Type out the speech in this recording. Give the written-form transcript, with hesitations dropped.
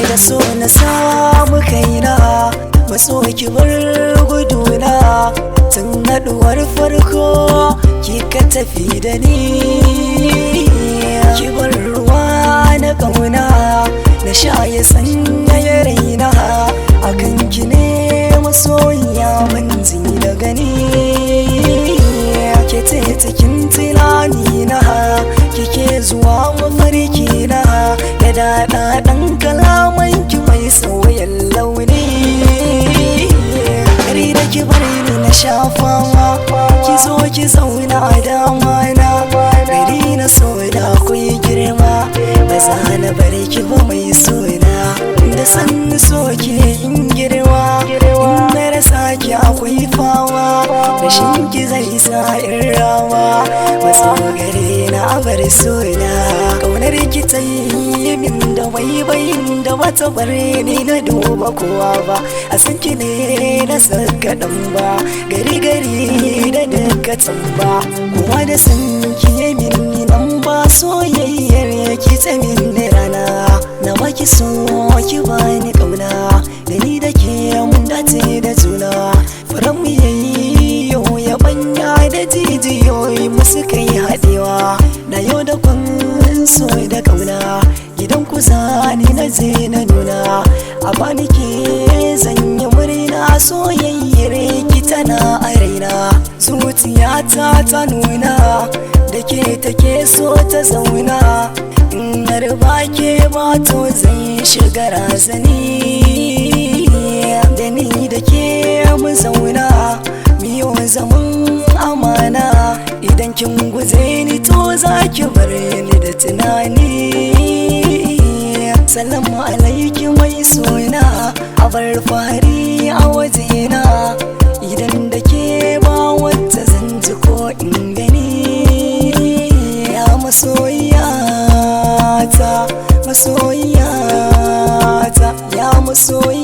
Da so na samu kaina maso ki bar guduna tun haɗuwar farko ki ka tafi da ni ki bar ruwa na ƙauna na sha ya sanya ya raina akan ki ne masoyiya manzi da gani ke ce cikin tunani na kike zuwa mafarki na da daɗaɗɗen kalamanki mai sauyin launi kari da ki bari ni na shafawa ki zo ki zauna a damana gari na so da akwai girma ba za na bari ki ba mai suna da san so ke in girma in na rasa ki akwai fama rashin ki zai sa in rawa maso gare na bar suna kaunar ki ta yi min da waiwayin da bata bare ni na duba kowa ba a san ki ne na saka dan ba gari gari da dakatan ba kowa da san ki yi min nan ba soyayyar ki ta min rana na baki so ki bani kauna da ni da ke mun dace da juna furan mu yayi ya banya da jijiyoyi mu suka yi haɗewa na yau da kun so da kauna gidan ku zani na je na nuna a bani ke zanya murna soyayyar ki tana a raina zuciyata ta nuna da ke take so ta zauna in har ba ke ba to zai shiga razani da ni da ke mu zauna miyo zaman amana idan kin guje ni to za ki bar ni da tunani salamu alaiki mai suna a bar fahari a wajena idan da ke ba wata zan ji ko in gani ya masoyiyata ya masoyi